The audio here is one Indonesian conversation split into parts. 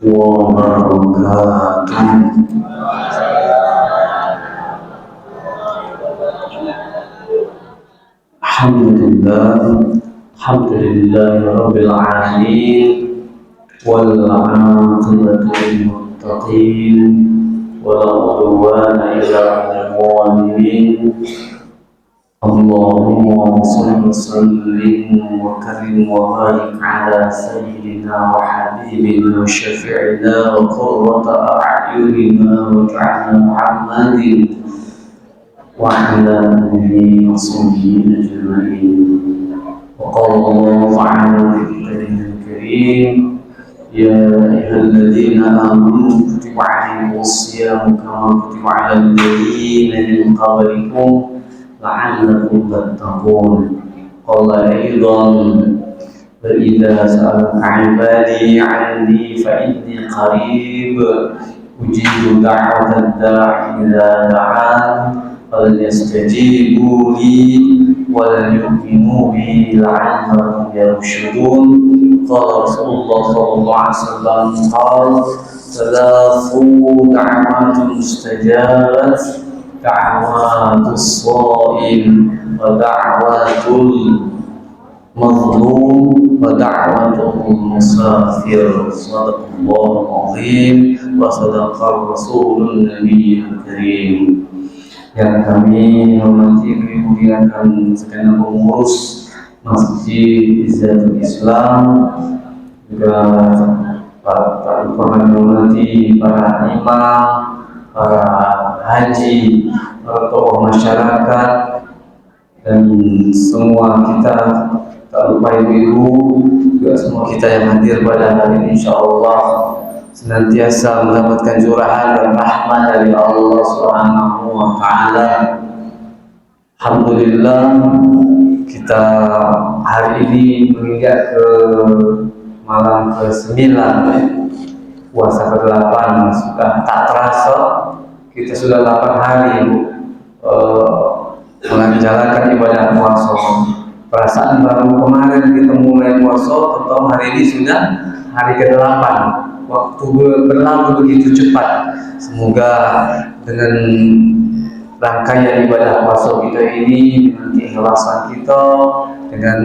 wabarakatuh. Alhamdulillah, alhamdulillah rabbil alamin, wal 'aqibatu lil muttaqin, wala udwana illa 'alal zalimin. Allahumma shalli wa sallim wa karim wa barik ala sayyidina wa habibina wa syafi'ina wa qurrata a'yunina wa ja'alna Muhammadin wa ala alihi wa sahbihi ajma'in. Wa qala Allah ta'ala fi kitabihil karim, ya ayyuhalladzina amanu kutiba 'alaikumus shiyam kama kutiba 'alal ladzina min qablikum la'allakum tattaqun. Qala aidan, wa idza sa'alaka 'ibadi 'anni fa inni qarib ujibu da'watad da'i idza da'an falyastajibu li wal yu'minu bi la'allahum yarshudun. Qala Rasulullah sallallahu alaihi wasallam, qala thalathu da'watun mustajabat, da'watus shaim wa da'watul mazlum wa da'watul musafir. Shadaqallahul azim wa sadaqar rasulun nabiyil karim. Yang kami hormati, kami muliakan segenap pengurus Masjid Izzatul Islam, juga para hormati para imam, para haji, para tokoh masyarakat, dan semua kita, tak lupa ibu-ibu, juga semua kita yang hadir pada hari ini, insyaallah senantiasa mendapatkan curahan dan rahmat dari Allah Subhanahu wa taala. Alhamdulillah, kita hari ini menginjak ke malam ke-9 puasa ke-8. Sudah tak terasa kita sudah 8 hari menjalankan ibadah puasa. Perasaan baru kemarin kita mulai puasa, atau hari ini sudah hari ke-8. Waktu berlalu begitu cepat. Semoga dengan rangkaian ibadah puasa kita ini, dengan keikhlasan kita, dengan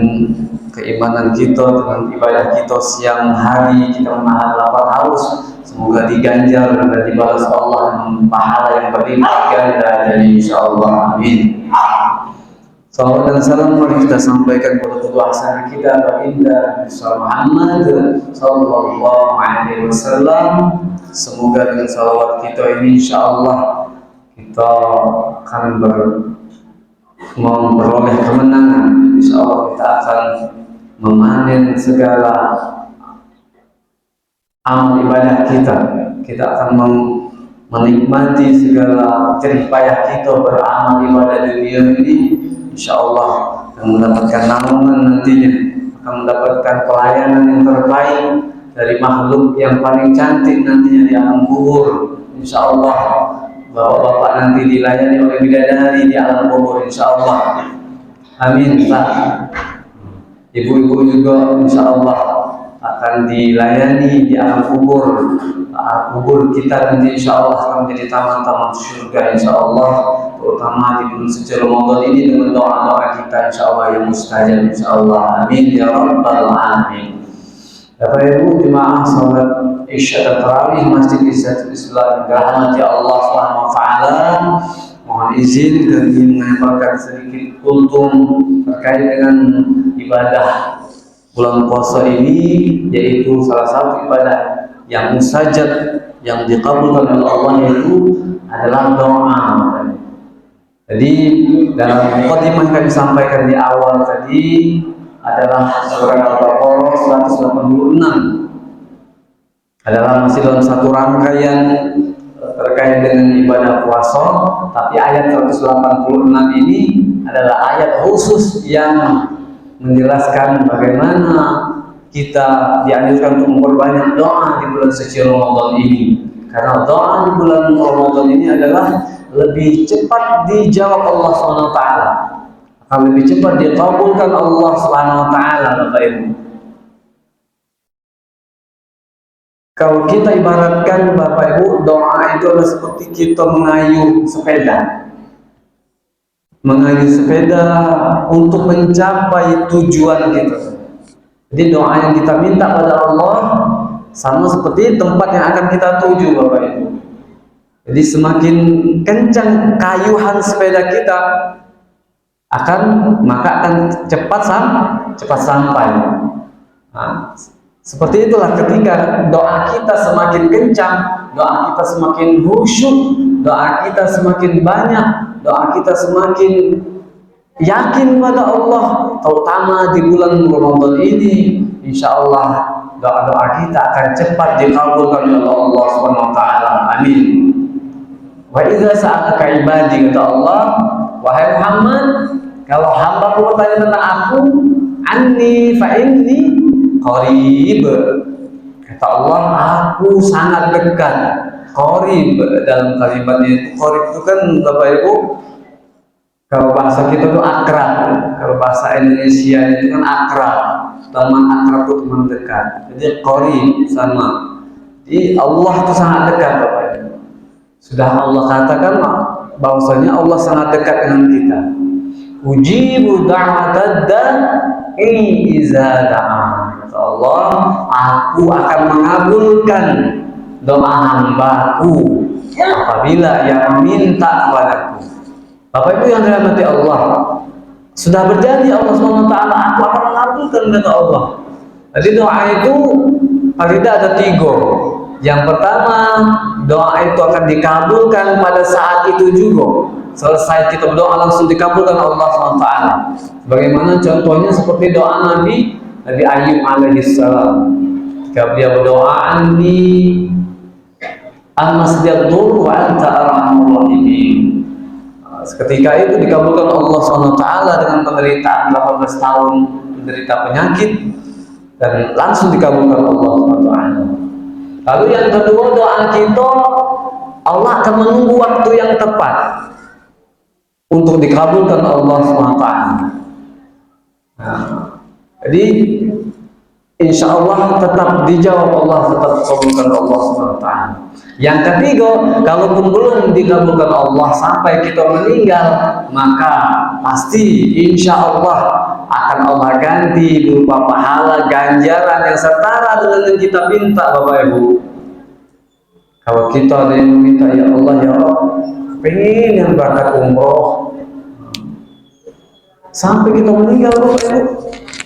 keimanan kita, dengan ibadah kita siang hari, kita menahan lapar haus, semoga diganjar dan dibalas Allah dengan pahala yang berlipat ganda dari insyaallah. Amin. Salawat dan salam mari kita sampaikan kepada kedua hasanah kita, baginda Muhammad sallallahu alaihi wasallam. Semoga dengan salawat kita ini insyaallah kita akan memperoleh kemenangan. Insyaallah kita akan memanen segala amal ibadah kita. Kita akan menikmati segala jerih payah kita beramal ibadah dunia ini. Insyaallah akan mendapatkan naungan nantinya, akan mendapatkan pelayanan yang terbaik dari makhluk yang paling cantik nantinya di alam kubur. Insyaallah bapak-bapak nanti dilayani oleh bidadari di alam kubur, insyaallah. Amin Pak. Ibu-ibu juga insyaallah akan dilayani di alam kubur. Kubur kita nanti insyaallah akan menjadi taman-taman surga insyaallah, terutama di bulan suci Ramadan ini dengan doa-doa kita insyaallah yang mustajab insyaallah. Amin ya rabbal alamin. Bapak Ibu jemaah salat Isya dan Tarawih Masjid Izzatul Islam, dirahmati Allah Subhanahu wa taala. Mohon izin dan ingin menyampaikan sedikit kultum terkait dengan ibadah bulan puasa ini, yaitu salah satu ibadah yang mustajab, yang dikabulkan oleh Allah, yaitu adalah doa. Jadi dalam mukadimah yang kami sampaikan di awal tadi adalah surah Al-Baqarah 186, adalah masih dalam satu rangkaian terkait dengan ibadah puasa, tapi ayat 186 ini adalah ayat khusus yang menjelaskan bagaimana kita dianjurkan untuk memperbanyak doa di bulan suci Ramadan ini. Karena doa di bulan Ramadan ini adalah lebih cepat dijawab Allah SWT, akan lebih cepat dikabulkan Allah SWT, Bapak Ibu. Kalau kita ibaratkan Bapak Ibu, doa itu adalah seperti kita mengayuh sepeda. Mengayuh sepeda untuk mencapai tujuan kita. Jadi doa yang kita minta pada Allah sama seperti tempat yang akan kita tuju Bapak Ibu. Jadi semakin kencang kayuhan sepeda kita maka akan cepat sampai. Nah, seperti itulah ketika doa kita semakin kencang, doa kita semakin khusyuk, doa kita semakin banyak, doa kita semakin yakin pada Allah, terutama di bulan Ramadan ini, insya Allah doa-doa kita akan cepat dikabulkan oleh Allah Subhanahu wa taala. Amin. Wa idza sa'alaka ibadi, kata Allah, wahai Muhammad, kalau hambaku bertanya tentang aku, anni fa inni qarib. Kata Allah, aku sangat dekat. Qarib dalam kalimat itu, qarib itu kan Bapak Ibu, kalau bahasa kita itu akrab, kalau bahasa Indonesia itu kan akrab, teman akrab itu teman dekat. Jadi qarib sama. Jadi Allah itu sangat dekat Bapak Ibu. Sudah Allah katakan bahwasanya Allah sangat dekat dengan kita. Ujibu da'watad da'i iza da'an. Kata Allah, aku akan mengabulkan doa hambaku apabila ia meminta kepadaku. Bapak Ibu yang dirahmati Allah, sudah berjanji Allah SWT, aku akan mengabulkan kata Allah. Jadi doa itu paling tidak ada 3. Yang pertama, doa itu akan dikabulkan pada saat itu juga. Selesai kita berdoa langsung dikabulkan Allah SWT. Bagaimana contohnya seperti doa Nabi Ayub alaihissalam. Ketika beliau berdoa, Anni amasdiyadur wa anta arhamur rahimin. Ketika itu dikabulkan Allah SWT dengan penderitaan 18 tahun menderita penyakit, dan langsung dikabulkan Allah SWT. Lalu yang kedua, doa kita Allah akan menunggu waktu yang tepat untuk dikabulkan Allah SWT. Nah, jadi insya Allah tetap dijawab Allah, tetap dikabulkan Allah SWT. Yang ketiga, kalaupun belum dikabulkan Allah sampai kita meninggal, maka pasti insya Allah akan Allah ganti berupa pahala ganjaran yang setara dengan yang kita minta Bapak Ibu. Kalau kita ada yang meminta, ya Allah ya Allah, pengen yang berangkat umroh, sampai kita meninggal Bapak Ibu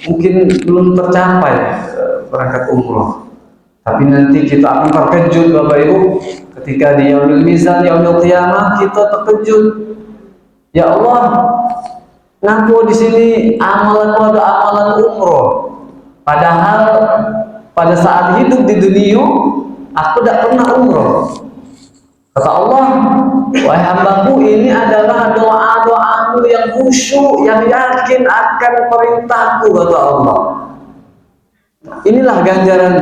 mungkin belum tercapai berangkat umroh. Tapi nanti kita akan terkejut Bapak Ibu ketika di yaumil mizan, yaumil qiyamah, kita terkejut. Ya Allah, ngaku di sini amalanku ada amalan umroh, padahal pada saat hidup di dunia aku tidak pernah umroh. Kata Allah, wahai hambaku, ini adalah doa-doamu yang khusyuk, yang yakin akan perintahku, kata Allah. Inilah ganjaran.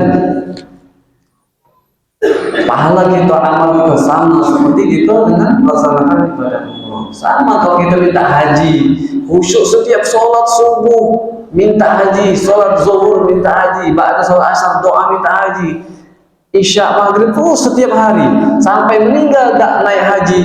Pahala kita, amal kita sama seperti kita dengan melaksanakan ibadah umroh. Sama kalau kita minta haji, khusyuk setiap sholat subuh minta haji, sholat zuhur minta haji, ba'da sholat asar doa minta haji, isya maghrib terus setiap hari sampai meninggal tak naik haji,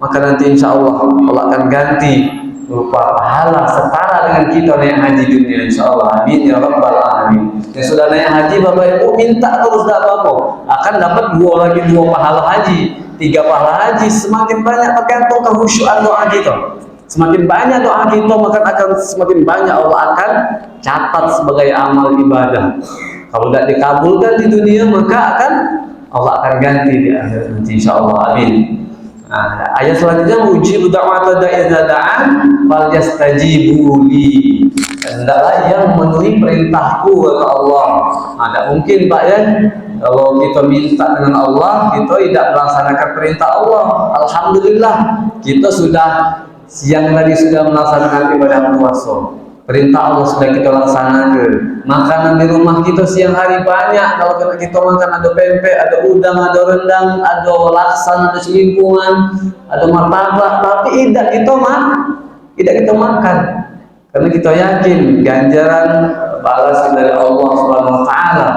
maka nanti insya Allah Allah akan ganti berupa pahala setara dengan kita naik haji dunia, insya Allah. Amin ya rabbal alamin. Yang sudah naik haji Bapak Ibu minta terus, tidak apa-apa, akan dapat 2 pahala haji, 3 pahala haji. Semakin banyak tergantung kehusyuan doa kita, semakin banyak doa kita maka akan semakin banyak Allah akan catat sebagai amal ibadah. Kalau tidak dikabulkan di dunia maka akan Allah akan ganti di akhirat nanti, insya Allah. Amin. Nah, ayat selanjutnya, ujibu da'wata da'i idza da'an falyastajibu li. Hendaklah yang memenuhi perintahku, kata Allah. Nah, tidak mungkin Pak ya, kalau kita minta dengan Allah kita tidak melaksanakan perintah Allah. Alhamdulillah kita sudah siang tadi sudah melaksanakan ibadah puasa. Perintah Allah sudah kita laksanakan. Makanan di rumah kita siang hari banyak. Kalau kita makan ada pempek, ada udang, ada rendang, ada laksan, ada selimpungan, ada martabak, tapi tidak kita makan. Karena kita yakin ganjaran balas dari Allah Subhanahu wa taala.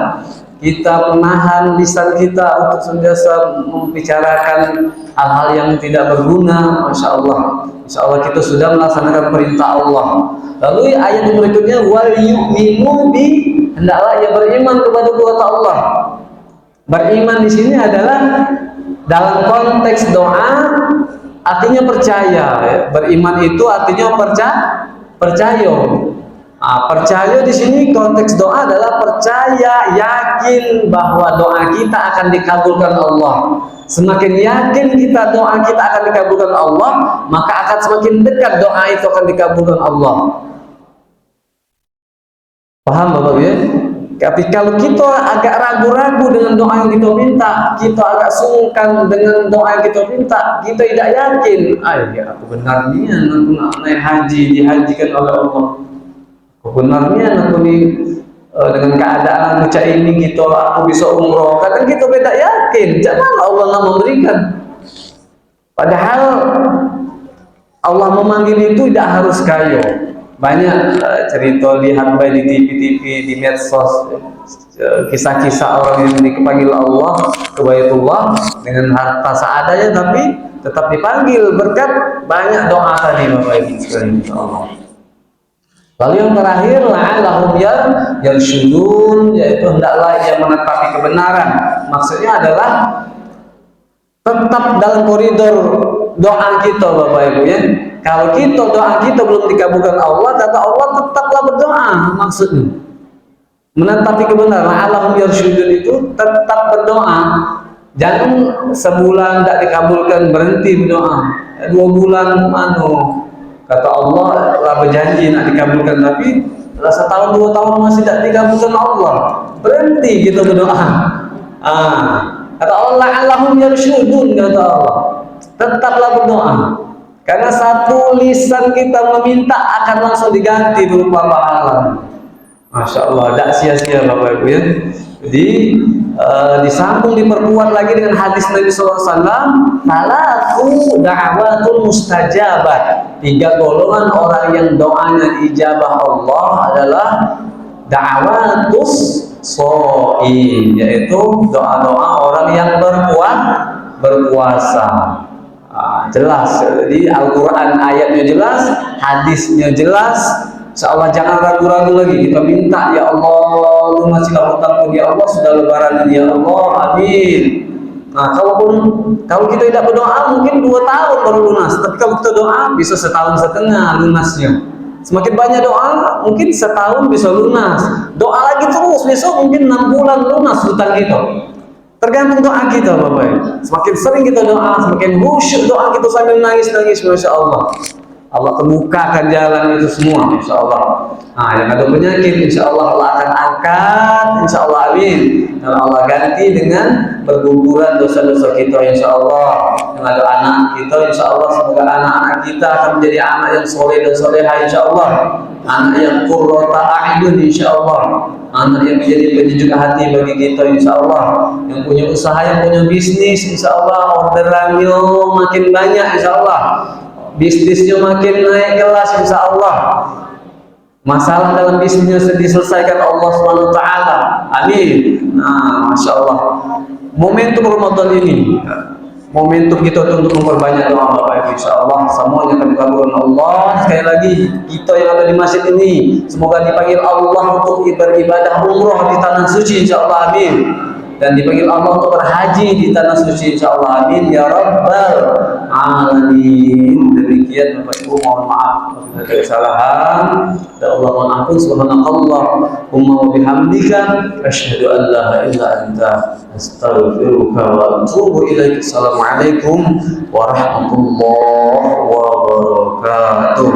kita menahan lisan kita untuk senantiasa membicarakan hal-hal yang tidak berguna. Masya Allah, insya Allah kita sudah melaksanakan perintah Allah. Lalu ayat berikutnya, wal yu'minu bi, hendaklah ia beriman kepada kuasa Allah. Beriman di sini adalah dalam konteks doa, artinya percaya. Beriman itu artinya percaya. Percaya di sini konteks doa adalah percaya, yakin bahwa doa kita akan dikabulkan Allah. Semakin yakin kita doa kita akan dikabulkan Allah, maka akan semakin dekat doa itu akan dikabulkan Allah. Paham Bapak ya? Tapi kalau kita agak ragu-ragu dengan doa yang kita minta, kita agak sungkan dengan doa yang kita minta, kita tidak yakin, ya aku benarnya aku naik haji, dihajikan oleh Allah. Benarnya aku nih dengan keadaan macam ini gitu aku bisa umroh, kadang kita beda yakin, jangan Allah nggak memberikan. Padahal Allah memanggil itu tidak harus kayo. Banyak cerita lihat di TV-TV, di medsos, kisah-kisah orang yang dipanggil Allah ke Baitullah dengan harta seadanya, tapi tetap dipanggil berkat banyak doa tadi Bapak Ibu sekalian, insyaallah. Lalu yang terakhir, la'allahum yarsyudun, yaitu hendaklah ia menetapi kebenaran. Maksudnya adalah tetap dalam koridor doa kita Bapak Ibu ya. Kalau kita doa kita belum dikabulkan Allah, kata Allah tetaplah berdoa. Maksudnya menetapi kebenaran, la'allahum yarsyudun itu tetap berdoa. Jangan sebulan tidak dikabulkan berhenti berdoa. 2 bulan kata Allah telah berjanji nak dikabulkan, tapi setahun 2 tahun masih tidak dikabulkan Allah, berhenti kita berdoa. Kata Allah la'allahum yarsyudun, kata Allah tetaplah berdoa, karena satu lisan kita meminta akan langsung diganti berupa pahala. Masya Allah, tidak sia-sia Bapak Ibu ya. Jadi disambung diperkuat lagi dengan hadis Nabi SAW, talatu da'watul mustajabat, 3 golongan orang yang doanya diijabah Allah adalah da'watus shaim, yaitu doa-doa orang yang berpuasa. Jelas, jadi Al-Quran ayatnya jelas, hadisnya jelas. Insyaallah jangan ragu-ragu lagi, kita minta ya Allah lunasikan hutangku ya Allah, sudah lebaran ya Allah, amin. Nah kalau kita tidak berdoa mungkin 2 tahun baru lunas, tapi kalau kita doa bisa 1,5 tahun lunasnya. Semakin banyak doa mungkin 1 tahun bisa lunas, doa lagi terus besok mungkin 6 bulan lunas hutang kita. Tergantung doa kita Bapak. Semakin sering kita doa, semakin khusyuk doa kita sambil nangis-nangis, Masya Allah. Allah kemukakan jalan itu semua, insya Allah. Yang ada penyakit, insya Allah Allah akan angkat, insya Allah, amin. Dan Allah ganti dengan berguguran dosa-dosa kita, insya Allah. Yang ada anak kita, insya Allah semoga anak-anak kita akan menjadi anak yang soleh dan soleha, insya Allah. Anak yang qurrata a'yun, insya Allah. Anak yang menjadi penyejuk hati bagi kita, insya Allah. Yang punya usaha, yang punya bisnis, insya Allah orderannya makin banyak, insya Allah. Bisnisnya makin naik kelas, insya Allah. Masalah dalam bisnisnya diselesaikan Allah SWT, amin. Masya Allah. Momentum Ramadan ini, momentum kita untuk memperbanyak doa Bapak Ibu, insya Allah semuanya akan dikabulkan Allah. Sekali lagi, kita yang ada di masjid ini semoga dipanggil Allah untuk beribadah umroh di tanah suci, insya Allah, amin. Dan dipanggil Allah untuk berhaji di tanah suci, insya Allah, amin ya rabbal alamin. Demikian Bapak Ibu, mohon maaf apabila ada kesalahan, dan Allah mohon ampun. Subhanakallahumma wa bihamdika asyhadu an la ilaha illa anta astaghfiruka wa atubu ilaik. Assalamualaikum warahmatullahi wabarakatuh.